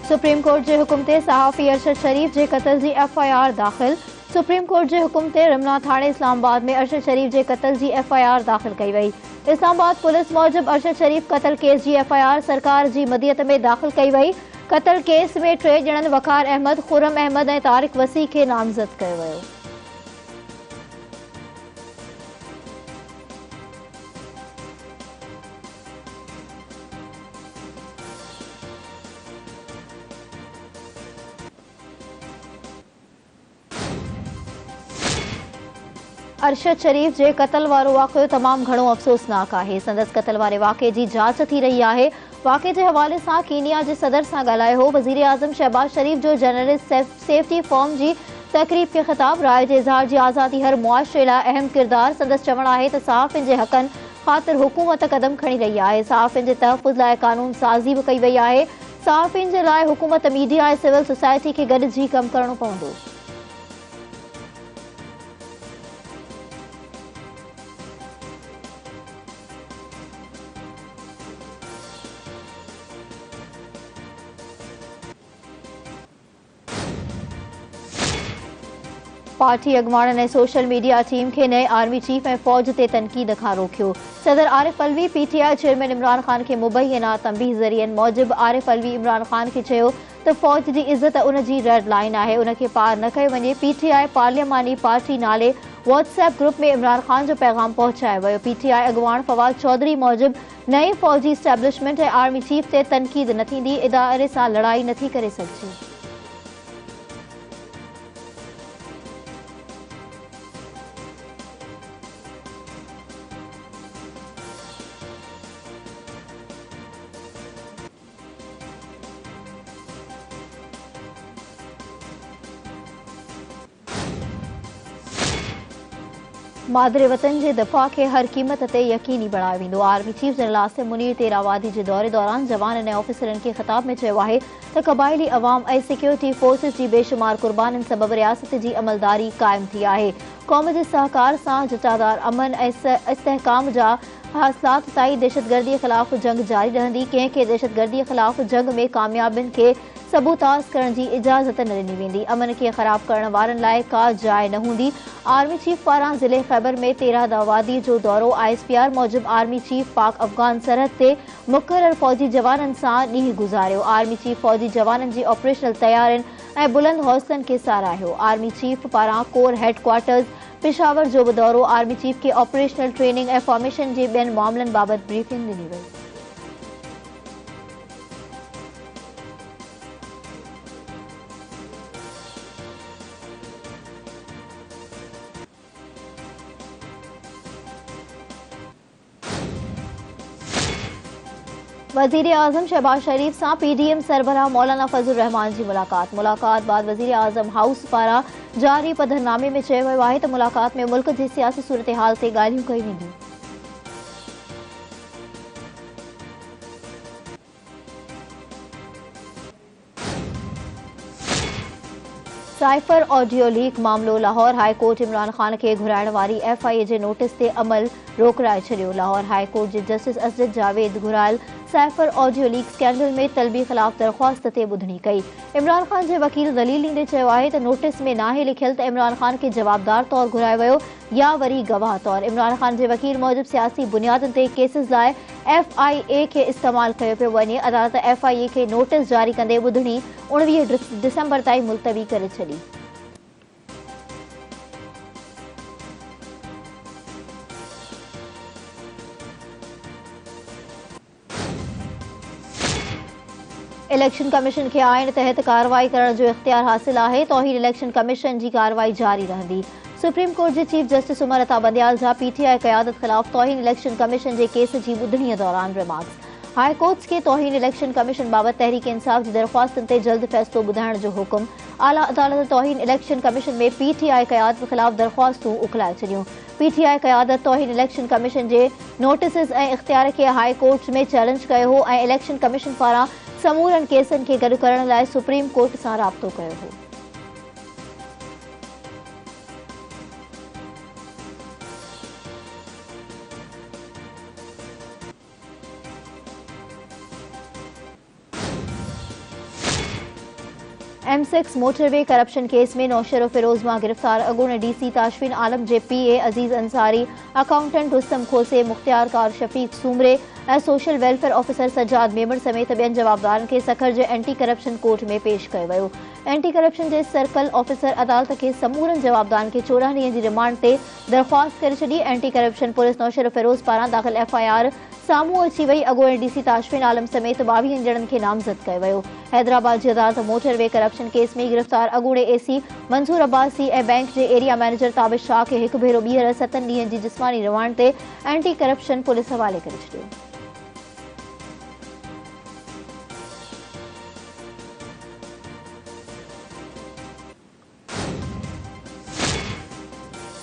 Supreme court के हुक्म ते सहाफ़ी अरशद शरीफ के कत्ल की FIR दाख़िल। सुप्रीम कोर्ट के हुक्म ते रमना थाने इस्लामाबाद में अरशद शरीफ के कत्ल की FIR दाख़िल कई वई। इस्लामाबाद पुलिस मूजिब अरशद शरीफ कत्ल केस की FIR सरकार की मदियत में दाख़िल कई वई। कत्ल केस में 3 ॼणनि वकार अहमद, खुरम अहमद और तारिक वसी के नामज़द कयो वियो। अरशद शरीफ के कत्ल वारो वाक़ियो तमाम घणो अफ़सोसनाक है। संदस कत्ल वारे वाक़े की जांच थी रही है। वाक़े के हवाले से कीनिया के सदर से ॻाल्हायो हो। वज़ीर आज़म शहबाज शरीफ जो जर्नलिस्ट सेफ्टी फॉर्म की तकरीब के खिताब। राय के इज़हार की आज़ादी हर मुआशरे लाइ अहम किरदार। संदस चवण है तो सहाफ़िन के हक़न ख़ातिर हुकूमत कदम खणी रही है। सहाफ़िन के तहफ़ुज़ लाइ कानून साज़ी भी कई वई है। सहाफ़िन के लाइ हुकूमत, मीडिया और सिविल सोसाइटी के गॾिजी कम करणो पवंदो। पार्टी अगवान ने सोशल मीडिया टीम के नए आर्मी चीफ और फौज ते तनकीद खां रोकियो। सदर आरिफ अलवी PTI चेयरमैन इमरान खान के मुबैना तंबीह ज़रियन मूजिब आरिफ अलवी इमरान खान के चयो तो फौज की इज्जत उनकी रेड लाइन है, उनके पार न कयो वञे। PTI पार्लियामानी पार्टी नाले व्हाट्सएप ग्रुप में इमरान खान जो पैगाम पहुंचायो वियो। PTI अगवान फवाद चौधरी मूजिब नई फौजी स्टैब्लिशमेंट और आर्मी चीफ ते तनकीद न थींदी, इदारे से लड़ाई नथी करे सघिजे। मादरे वतन के दफ़ा के हर कीमत ते यकीनी बढ़ायो वेंदो। Army chief general Asim Munir तेरावादी के दौरे दौरान जवान और ऑफिसरन के खिताब में चयो है तो कबायली अवाम और सिक्योरिटी फोर्सिस की बेशुमार कुर्बानी सबब रियासत की अमलदारी कायम थी है। कौम के सहकार से जटादार अमन और इस्तेहकाम जा हासिलात ताईं दहशतगर्दी खिलाफ जंग जारी रहंदी। कंहिंखे दहशतगर्दी खिलाफ जंग में कामयाबियन के सबूताज़ करण की इजाज़त न ॾिनी वेंदी। अमन के ख़राब करण वारन लाइ का जाइ न हूंदी। आर्मी चीफ पारां ज़िले खैबर में 13 दावादी जो दौरो। ISPR मूजिब आर्मी चीफ पाक अफगान सरहद से मुक़र्रर फौजी जवानन से ॾींहुं गुज़ारियो। आर्मी चीफ फौजी जवानन की ऑपरेशनल तैयारियुनि और बुलंद हौसलन के साराहियो। आर्मी चीफ पारां कोर हेडक्वार्टर्स पेशावर जो भी दौरो। आर्मी चीफ के ऑपरेशनल ट्रेनिंग और फॉर्मेशन के ॿियनि मामलन बाबत ब्रीफिंग ॾिनी वई। वज़ीर आज़म शहबाज शरीफ से PDM सरबराह मौलाना फजल रहमान की मुलाकात बाद वज़ीर आज़म हाउस पारा जारी पधरनामे में चयो वियो है तो मुलाकात में मुल्क की सियासी सूरत हाल से ॻाल्हियूं कई वेंदियूं। साइफर ऑडियो लीक मामलो। लाहौर हाई कोर्ट इमरान खान के घुराइण वारी FIA के नोटिस ते अमल रोकराए छॾियो। लाहौर हाई कोर्ट के justice Asad Javed Ghurayal cipher audio leak scandal में तलबी खिलाफ दरख्वास्त ते ॿुधणी कई। इमरान खान के वकील दलील ॾींदे चयो है तो नोटिस में नाहे लिखियल तो इमरान खान के जवाबदार तौर घुरायो वियो या वरी गवाह तौर। इमरान खान के वकील मूजिब सियासी बुनियादन ते केसिस लाइ FIA के इस्तेमाल कयो पियो वञे। अदालत FIA के नोटिस जारी कंदे ॿुधणी 19 दिसंबर ताईं मुलतवी करे छॾी। इलेक्शन कमीशन के आइन तहत कार्रवाई करण जो इख्तियार हासिल है। तौहीन इलेक्शन कमीशन की कार्रवाई जारी रहंदी। सुप्रीम कोर्ट के चीफ जस्टिस उमर अता बंदयाल जा PTI क़यादत खिलाफ तौहीन इलेक्शन कमीशन के केस की ॿुधणीअ दौरान रिमार्क्स। हाई कोर्ट्स के तौहीन इलेक्शन कमीशन बाबत तहरीक इंसाफ की दरख्वास्तन ते जल्द फैसलो ॿुधाइण जो हुक्म। आला अदालत तौहीन इलेक्शन कमीशन में PTI क़यादत खिलाफ दरख्वास्तूं उखलाए छॾियूं। PTI क़यादत तौहीन इलेक्शन कमीशन के नोटिस और इख्तियार के हाई कोर्ट में चैलेंज कयो हो और इलेक्शन कमीशन पारां समूरन केसन के गॾु करण लाइ सुप्रीम कोर्ट से राब्तो कयो हो। M6 मोटरवे करप्शन केस में नौशर फिरोज मां गिरफ्तार अगूणे डीसी ताशफिन आलम जे पीए अजीज अंसारी, अकाउंटेंट रुस्तम खोसे, मुख्तियार कार शफीक सूमरे ऐं social welfare officer Sajjad Memon समेत ॿियनि जवाबदारनि खे सखर जे एंटी करप्शन कोर्ट में पेश कयो वियो। एंटी करप्शन जे सर्कल ऑफिसर अदालत खे समूरनि जवाबदारनि खे 14 ॾींहनि जी रिमांड ते दरख़्वास्त करे छॾी। एंटी करप्शन पुलिस नौशर फिरोज पारां दाख़िल FIR साम्हूं अची वई। अॻोणे डीसी ताशफिन आलम समेत 22 ॼणनि खे नामज़द कयो वियो। हैदराबाद जी अदालत मोटरवे करप्शन केस में गिरफ्तार अॻूणे AC मंसूर अब्बासी ऐं बैंक जे एरिया मैनेजर ताबिश शाह खे हिकु भेरो ॿीहर 7 ॾींहनि जी जिस्मानी रिमांड ते एंटी करप्शन पुलिस हवाले करे छॾियो।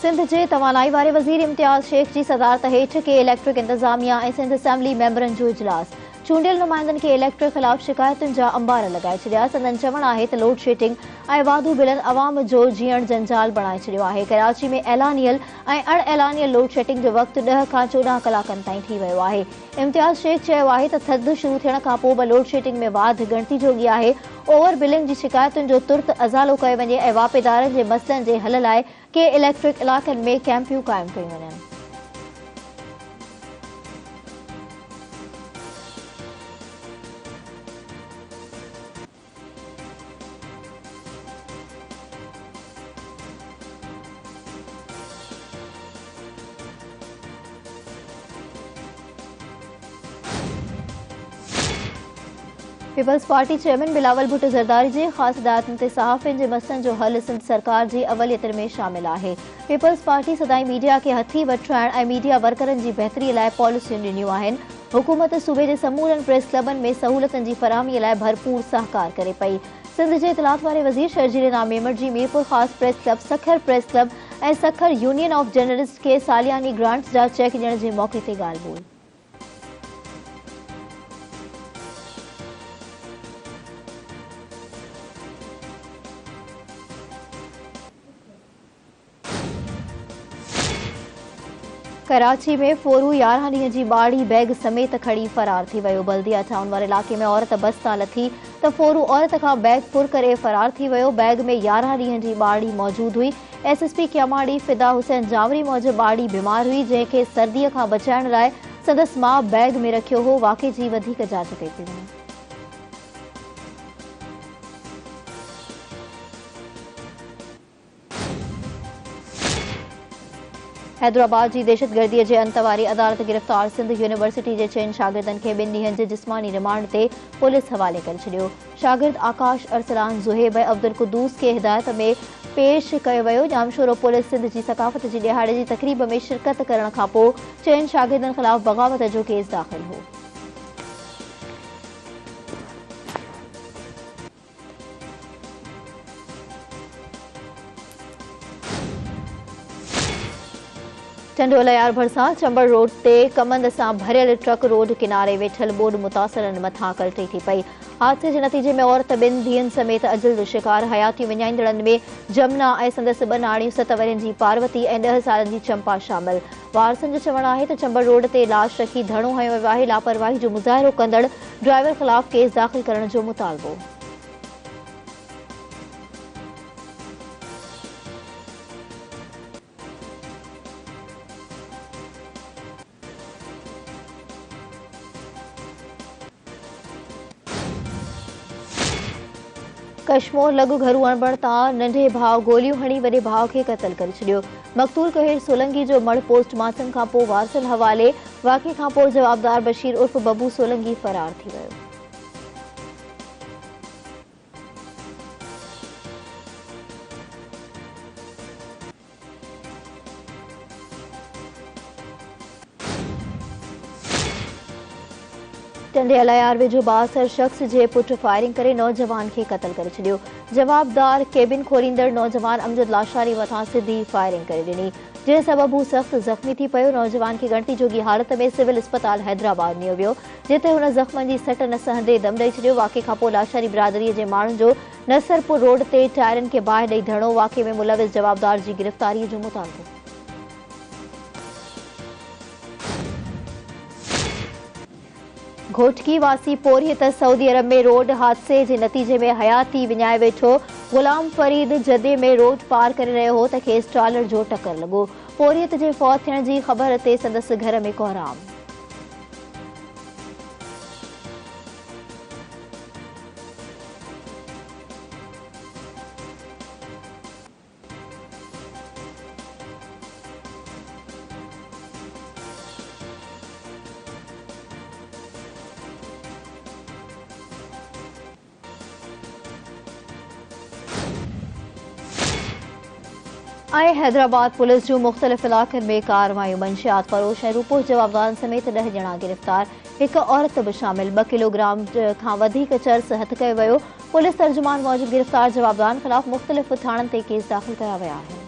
सिंध जे तवानाई वारे वज़ीर इम्तियाज़ शेख जी सदारत हेठि के इलेक्ट्रिक इंतज़ामिया ऐं सिंध असेंबली मेंबरनि जो इजलास। चूंडियल नुमाइंदनि खे इलेक्ट्रिक ख़िलाफ़ शिकायतुनि जा अंबार लॻाए छॾिया। संदन चवणु आहे त लोड शेडिंग ऐं वाधू बिलनि अवाम जो जीअण जंजाल बणाए छॾियो आहे। कराची में ऐलानियल ऐं अणऐलानियल लोड शेडिंग जो वक़्तु 10 खां 14 कलाकनि ताईं थी वियो आहे। इम्तियाज़ शेख चयो आहे त थधि शुरू थियण खां पोइ बि लोड शेडिंग में वाध गिणती जोगी आहे। ओवर बिलिंग जी शिकायतुनि जो तुर्त अज़ालो कयो वञे ऐं वापेदारनि जे मसइलनि जे हल लाइ के इलेक्ट्रिक इलाइक़नि में कैंपियूं क़ाइमु कयूं वञनि। Peoples party chairman Bilawal Bhutto Zardari जी ख़ासि हिदायतुनि ते सहाफ़ियुनि जे मसइलनि जो हल सिंध सरकार जी अवलियत में शामिल आहे। पीपल्स पार्टी सदाईं मीडिया खे हथी वठाइण ऐं मीडिया वर्करनि जी बहितरीअ लाइ पॉलिसियूं ॾिनियूं आहिनि। हुकूमत सूबे जे समूरनि प्रेस क्लबनि में सहूलियतनि जी फराहमीअ लाइ भरपूर सहकार करे पई। सिंध जे इतलात वारे वज़ीर शर्जील इनाम मेमण जी मीरपुर ख़ासि press club, Sukkur press club ऐं सखर यूनियन ऑफ जर्नलिस्ट खे सालियानी ग्रांट्स जा चेक ॾियण जे मौक़े ते ॻाल्हि ॿोल। कराची में फोरू 11 ॾींहं जी ॿाड़ी बैग समेत खड़ी फरार थी वियो। बल्दिया टाउन वारे इलाइक़े में औरत बस तां लथी त फोरू औरत खां बैग फुर करे फरार थी वियो। बैग में 11 ॾींहं जी ॿाड़ी मौजूद हुई। SSP क्यामाड़ी फिदा हुसैन जावरी मौजूद ॿाड़ी बीमार हुई, जंहिंखे सर्दीअ खां बचाइण लाइ संदसि माउ बैग में रखियो हो। वाक़े जी वधीक जांच कई पई वञे। हैदराबाद जी दहशतगर्दीअ जे अंत वारी अदालत गिरफ़्तार सिंध यूनिवर्सिटी जे 6 शागिर्दनि खे 2 ॾींहनि जी जिस्मानी रिमांड ते पुलिस हवाले करे छॾियो। शागिर्द आकाश अरसलान ज़ुहेब ऐं अब्दुल कुदूस खे हिदायत में पेश कयो वियो। जामशोरो पुलिस सिंध जी सक़ाफ़त जी ॾियारे जी तक़रीब में शिरकत करण खां पोइ 6 शागिर्दनि ख़िलाफ़ बग़ावत जो केस दाख़िल हो। टंडोलयार भरिसां चंबड़ रोड ते कमंद सां भरियल ट्रक रोड किनारे वेठल बोर्ड मुतासिरनि मथां कल्टी थी पई। हादसे जे नतीजे में औरत 2 धीअनि समेत अजल जो शिकार। हयाती विञाईंदड़नि में जमुना ऐं संदसि 2 नाणियूं 7 वरनि जी पार्वती ऐं 10 सालनि जी चंपा शामिल। वारसनि जो चवणु आहे त चंबड़ रोड ते लाश रखी धरणो हयो वियो आहे। लापरवाही जो मुज़ाहिरो कंदड़ ड्राइवर ख़िलाफ़ केस दाख़िल करण जो मुतालबो। कश्मोर लघु घरू अणबण तां नंढे भाउ गोलियूं हणी वॾे भाउ खे क़तल करे छॾियो। मक़तूल कहेर सोलंगी जो मड़ पोस्टमार्टम खां पोइ वारसनि हवाले। वाक़े खां पोइ जवाबदार बशीर उर्फ बबू सोलंगी फरार थी वियो। टंडोलयार वेझो 62 शख़्स जे पुट फायरिंग करे नौजवान खे क़तल करे छॾियो। जवाबदार केबिन खोलींदड़ नौजवान अमजद लाशारी मथां सिधी फायरिंग करे ॾिनी, जंहिं सबबु हू सख़्तु ज़ख़्मी थी पियो। नौजवान खे गणती जोगी हालत में सिविल अस्पताल हैदराबाद नियो वियो, जिते हुन ज़ख़्मनि जी सट न सहंदे दम ॾेई छॾियो। वाक़े खां पोइ लाशारी बिरादरीअ जे माण्हुनि जो नसरपुर रोड ते टायरनि खे बाहि ॾेई धरणो। वाक़े में मुलविस जवाबदार जी गिरफ़्तारीअ जो मुतालबो। घोटकी वासी पोरियत सऊदी अरब में रोड हादसे के नतीजे में हयात थी विञाए वेठो। गुलाम फरीद जदे में रोड पार करे रहियो हो त खेसि ट्रालर जो टक्कर लॻो। पोरियत जे फौत थियण जी ख़बर ते संदसि घर में कोहराम। हैदराबाद पुलिस जो मुख्तलिफ इलाक़नि में कार्रवाई। मंशियात फरोश ऐं रूपो जवाबदारनि समेत 10 ॼणा गिरफ़्तार। हिक औरत बि शामिल। 2 किलोग्राम खां वधीक चर्स हथ कयो वियो। पुलिस तर्जुमान मूजिब गिरफ़्तार जवाबदारनि ख़िलाफ़ मुख्तलिफ थाणनि ते केस दाख़िल कया विया आहिनि।